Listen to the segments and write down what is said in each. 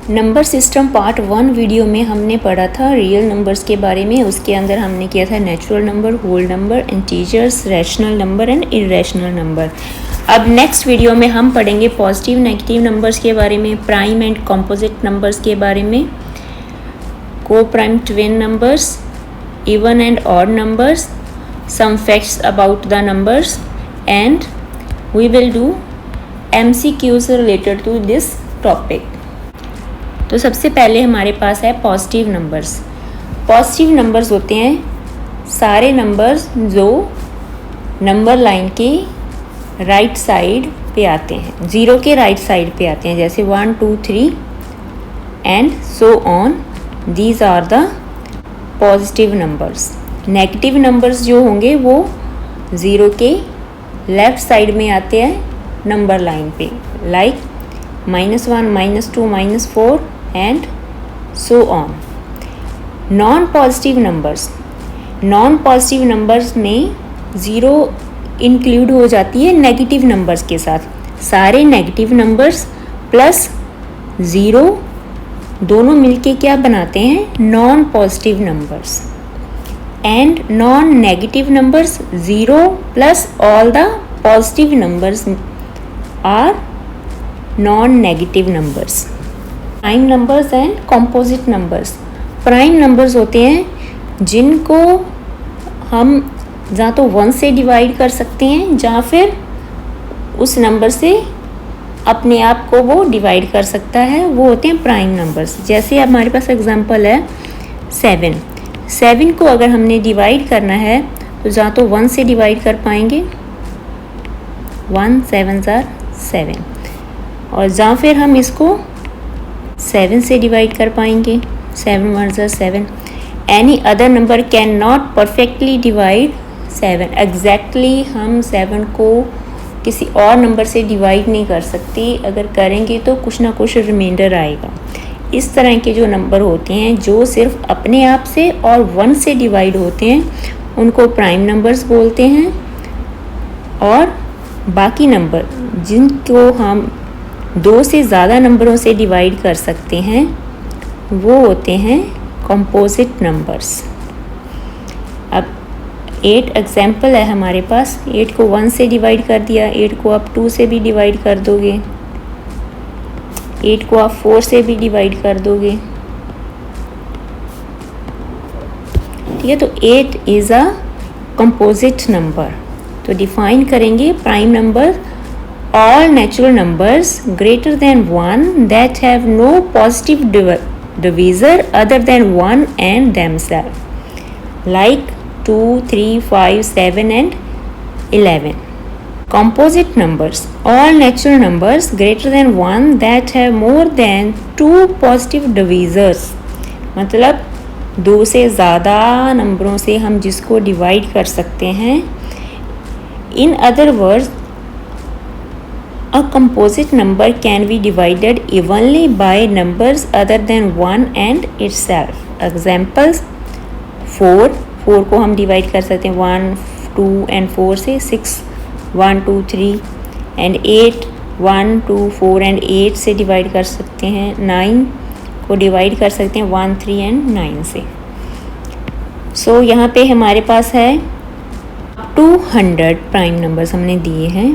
Number system part 1 video में हमने पढ़ा था रियल नंबर्स के बारे में। उसके अंदर हमने किया था natural number, whole number, integers, rational number and irrational number. अब नेक्स्ट वीडियो में हम पढ़ेंगे पॉजिटिव नेगेटिव नंबर्स के बारे में, प्राइम एंड कंपोजिट नंबर्स के बारे में, coprime twin numbers, even and odd numbers, some facts about the numbers and we will do MCQs related to this topic. तो सबसे पहले हमारे पास है पॉजिटिव नंबर्स। पॉजिटिव नंबर्स होते हैं सारे नंबर्स जो नंबर लाइन के राइट साइड पे आते हैं, ज़ीरो के राइट साइड पे आते हैं, जैसे 1 2 3 and so on. These are the positive numbers. Negative numbers जो होंगे वो ज़ीरो के लेफ़्ट साइड में आते हैं नंबर लाइन पे, like -1 -2 -4 and so on. Non positive numbers, non positive numbers में ज़ीरो इंक्लूड हो जाती है नेगेटिव नंबर्स के साथ। सारे नेगेटिव नंबर्स प्लस ज़ीरो दोनों मिलके क्या बनाते हैं, non positive numbers. And non negative numbers, zero plus all the positive numbers are non negative numbers. Prime numbers and composite numbers. Prime numbers होते हैं जिनको हम या तो 1 से डिवाइड कर सकते हैं या फिर उस नंबर से अपने आप को वो डिवाइड कर सकता है, वो होते हैं प्राइम नंबर्स। जैसे हमारे पास एग्जांपल है 7। 7 को अगर हमने डिवाइड करना है तो या तो 1 से डिवाइड कर पाएंगे, 1 7s are 7, और या फिर हम इसको 7 से डिवाइड कर पाएंगे, 7 1s are 7। Any other number can not perfectly divide 7। Exactly हम 7 को किसी और नंबर से डिवाइड नहीं कर सकते, अगर करेंगे तो कुछ ना कुछ रिमाइंडर आएगा। इस तरह के जो नंबर होते हैं जो सिर्फ अपने आप से और 1 से डिवाइड होते हैं उनको प्राइम नंबर्स बोलते हैं, और बाकी नंबर जिनको हम 2 से ज़्यादा नंबरों से डिवाइड कर सकते हैं वो होते हैं कंपोजिट नंबर्स। अब 8 एग्जाम्पल है हमारे पास। 8 को 1 से डिवाइड कर दिया, 8 को आप 2 से भी डिवाइड कर दोगे, 8 को आप 4 से भी डिवाइड कर दोगे, ठीक है। तो 8 इज़ अ कंपोजिट नंबर। तो डिफाइन करेंगे prime number, all natural numbers greater than 1 that have no positive divisor other than 1 and themselves, like 2 3 5 7 and 11. Composite numbers, all natural numbers greater than 1 that have more than 2 positive divisors, मतलब 2 से ज़्यादा नंबरों से हम जिसको divide कर सकते हैं। In other words, a composite number can be divided evenly by numbers other than 1 and itself. Examples: 4 को हम डिवाइड कर सकते हैं 1 2 and 4 से, 6 1 2 3 and 8 1 2 4 and 8 से डिवाइड कर सकते हैं। 9 को डिवाइड कर सकते हैं 1 3 and 9 से। सो यहाँ पे हमारे पास है 200 प्राइम नंबर्स हमने दिए हैं।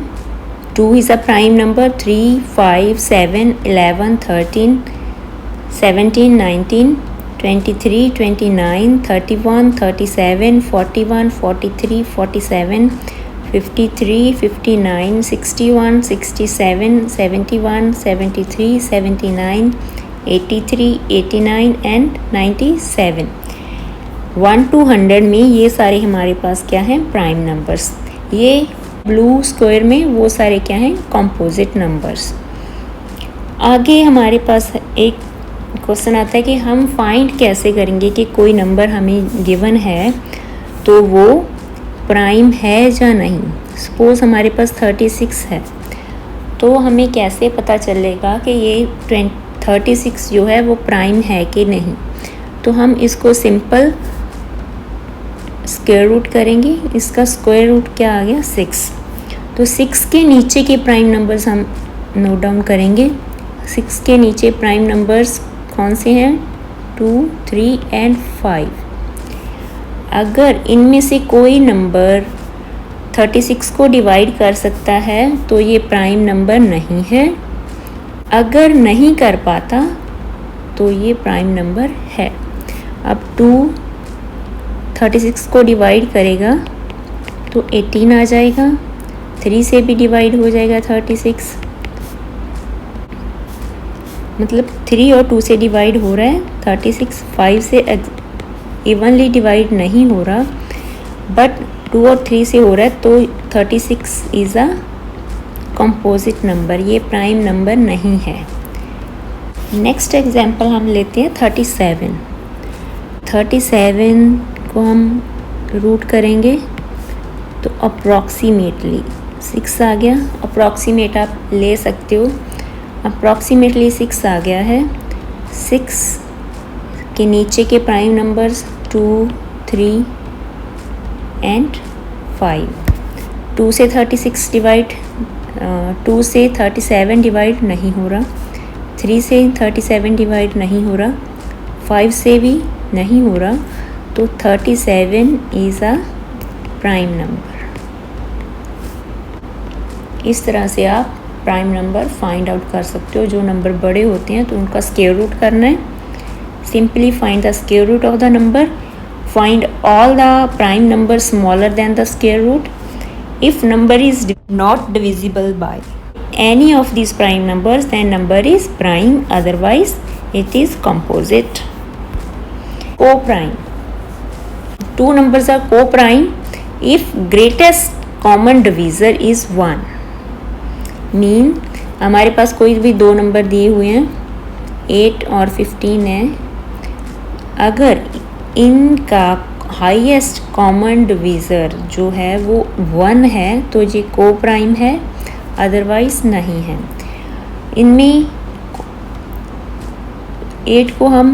2 is a prime number, 3 5 7 11 13 17 19 23 29 31 37 41 43 47 53 59 61 67 71 73 79 83 89 and 97। 1 to 100 में ये सारे हमारे पास क्या हैं, प्राइम नंबर्स। ये ब्लू स्क्वायर में वो सारे क्या हैं, कंपोजिट नंबर्स। आगे हमारे पास एक क्वेश्चन आता है कि हम फाइंड कैसे करेंगे कि कोई नंबर हमें गिवन है तो वो प्राइम है या नहीं। सपोज़ हमारे पास 36 है, तो हमें कैसे पता चलेगा कि ये 36 जो है वो प्राइम है कि नहीं। तो हम इसको सिंपल स्क्वायर रूट करेंगे। इसका स्क्वायर रूट क्या आ गया, 6। तो 6 के नीचे के प्राइम नंबर्स हम नोट डाउन करेंगे। 6 के नीचे प्राइम नंबर्स कौन से हैं? 2, 3 एंड 5। अगर इनमें से कोई नंबर 36 को डिवाइड कर सकता है तो ये प्राइम नंबर नहीं है। अगर नहीं कर पाता तो ये प्राइम नंबर है। अब 2 36 को डिवाइड करेगा तो 18 आ जाएगा। 3 से भी डिवाइड हो जाएगा 36, मतलब 3 और 2 से डिवाइड हो रहा है 36। 5 से इवनली डिवाइड नहीं हो रहा, बट 2 और 3 से हो रहा है, तो 36 इज़ अ कंपोजिट नंबर, ये प्राइम नंबर नहीं है। नेक्स्ट एग्जांपल हम लेते हैं 37। 37 को हम रूट करेंगे तो अप्रॉक्सीमेटली 6 आ गया। अप्रॉक्सीमेट आप ले सकते हो, अप्रॉक्सीमेटली 6 आ गया है। 6 के नीचे के प्राइम नंबर्स 2, 3 एंड 5। 2 से 36 डिवाइड 2 से 37 डिवाइड नहीं हो रहा, 3 से 37 डिवाइड नहीं हो रहा, 5 से भी नहीं हो रहा, तो 37 इज़ अ प्राइम नंबर। इस तरह से आप प्राइम नंबर फाइंड आउट कर सकते हो। जो नंबर बड़े होते हैं तो उनका स्क्वायर रूट करना है। Simply find the square root of the number, find all the prime number smaller than the square root. If number is not divisible by any of these prime numbers, then number is prime, otherwise it is composite. Co-prime. Two numbers are co-prime if greatest common divisor is 1. Mean हमारे पास कोई भी दो number दिए हुए हैं 8 और 15 है, अगर इनका हाईएस्ट कॉमन डिवीज़र जो है वो 1 है तो ये को प्राइम है, अदरवाइज नहीं है। इनमें 8 को हम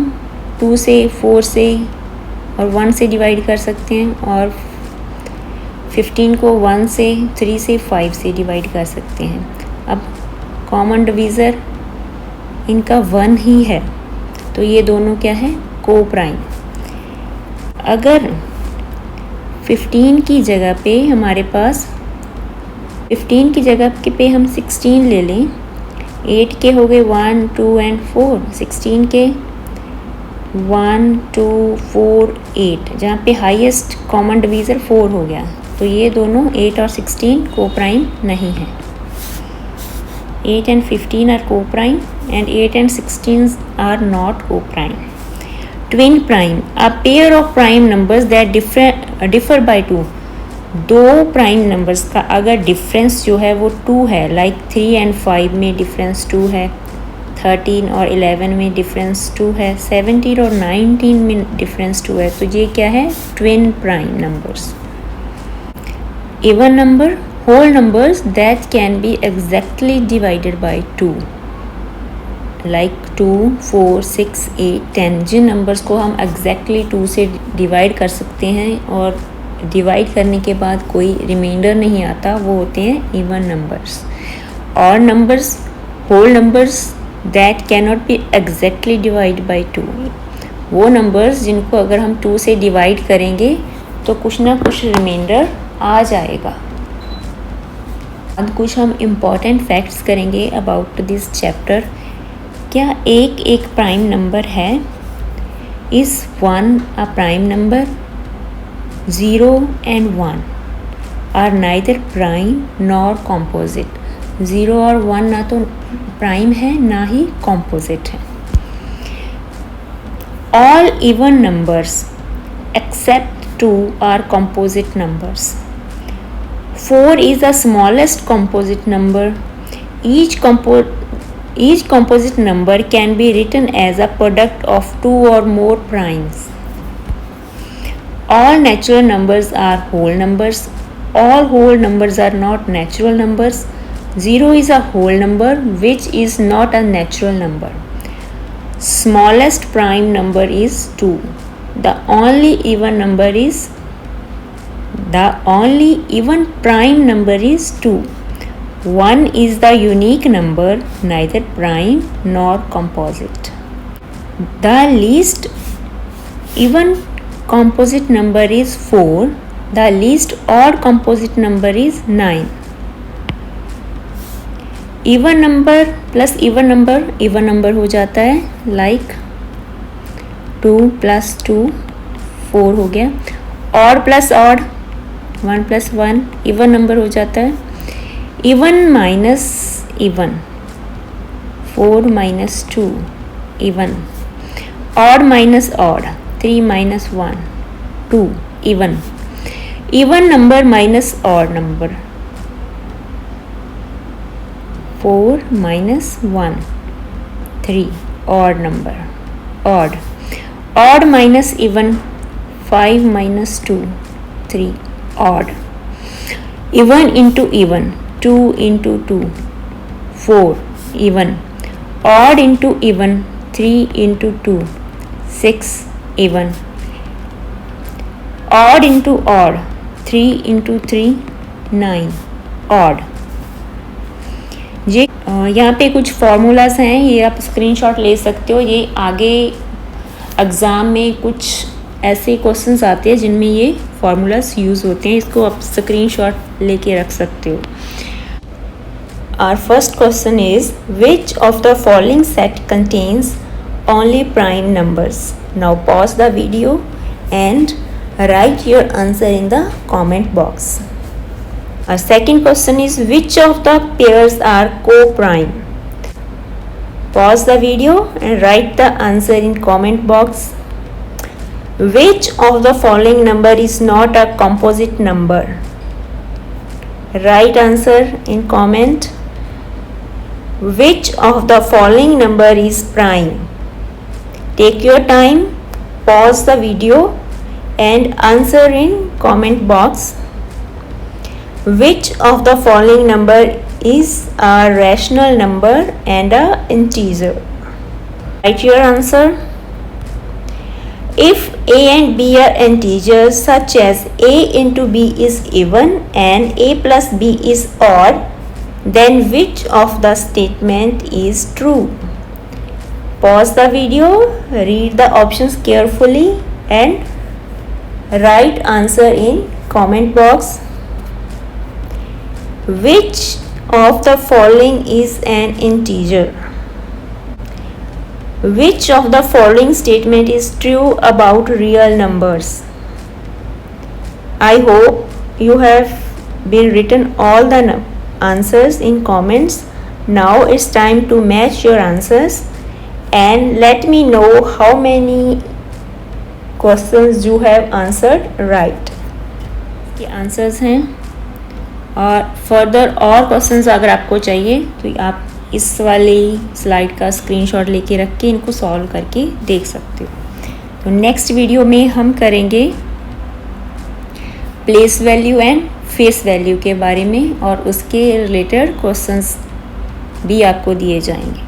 2 से 4 से और 1 से डिवाइड कर सकते हैं, और 15 को 1 से 3 से 5 से डिवाइड कर सकते हैं। अब कॉमन डिवीज़र इनका 1 ही है, तो ये दोनों क्या है? को प्राइम। अगर 15 की जगह पे हमारे पास 15 की जगह पे हम 16 ले लें, 8 के हो गए 1, 2 एंड 4, 16 के 1, 2, 4, 8, जहाँ पे हाईएस्ट कॉमन डिवीज़र 4 हो गया, तो ये दोनों 8 और 16 को प्राइम नहीं है। 8 and 15 are co-prime and 8 and 16 are not co-prime. Twin prime, a pair of prime numbers that differ by 2. दो प्राइम नंबर्स का अगर डिफरेंस जो है वो 2 है, लाइक 3 and 5 में डिफरेंस 2 है, 13 और 11 में डिफरेंस 2 है, 17 और 19 में डिफरेंस 2 है, तो ये क्या है? Twin prime numbers. Even number, whole numbers that can be exactly divided by 2, like 2, 4, 6, 8, 10। Jin numbers को हम exactly 2 से डिवाइड कर सकते हैं और डिवाइड करने के बाद कोई रिमाइंडर नहीं आता, वो होते हैं इवन नंबर्स। और numbers, whole numbers that cannot be exactly divide by 2, वो नंबर्स जिनको अगर हम 2 से डिवाइड करेंगे तो कुछ ना कुछ रिमाइंडर आ जाएगा। अब कुछ हम इम्पॉर्टेंट फैक्ट्स करेंगे अबाउट दिस चैप्टर। क्या एक प्राइम नंबर है? Is 1 a prime number? 0 and 1 are neither prime nor composite. 0 और 1 ना तो प्राइम है ना ही कॉम्पोजिट है। All even numbers except 2 are composite numbers. 4 is the smallest composite number. Each composite number can be written as a product of 2 or more primes. All natural numbers are whole numbers. All whole numbers are not natural numbers. 0 is a whole number which is not a natural number. Smallest prime number is 2. The only even prime number is 2. 1 is the unique number, neither prime nor composite. The least even composite number is 4. The least odd composite number is 9. Even number plus even number हो जाता है, like 2 plus 2 4 हो गया. Odd plus odd 1 plus 1 even number हो जाता है. Even minus even 4 minus 2 even. Odd minus odd 3 minus 1 2 even. Even number minus odd number 4 minus 1 3. Odd number odd. Odd minus even 5 minus 2 3. Odd. Even into even 2 into 2 4. Even. Odd into even 3 into 2 6. Even. Odd into odd 3 into 3 9. Odd. ये यहाँ पे कुछ formulas हैं, ये आप screenshot ले सकते हो. ये आगे एग्ज़ाम में कुछ ऐसे क्वेश्चंस आते हैं जिनमें ये फार्मूलाज यूज़ होते हैं. इसको आप स्क्रीनशॉट लेके रख सकते हो. Our first question is, which of the following set contains only prime numbers? Now pause the video and write your answer in the comment box. Our second question is, which of the pairs are co-prime? Pause the video and write the answer in comment box. Which of the following number is not a composite number? Write answer in comment. Which of the following number is prime? Take your time, pause the video and answer in comment box. Which of the following number is a rational number and a integer? Write your answer. If a and b are integers, such as a into b is even and a plus b is odd, then which of the statement is true? Pause the video, read the options carefully and write answer in comment box. Which of the following is an integer? Which of the following statement is true about real numbers? I hope you have been written all the answers in comments. Now it's time to match your answers and let me know how many questions you have answered right. ये answers हैं और further और questions अगर आपको चाहिए तो आप इस वाली स्लाइड का स्क्रीनशॉट लेके रख के इनको सॉल्व करके देख सकते हो. तो नेक्स्ट वीडियो में हम करेंगे place value and face value के बारे में और उसके रिलेटेड क्वेश्चंस भी आपको दिए जाएंगे.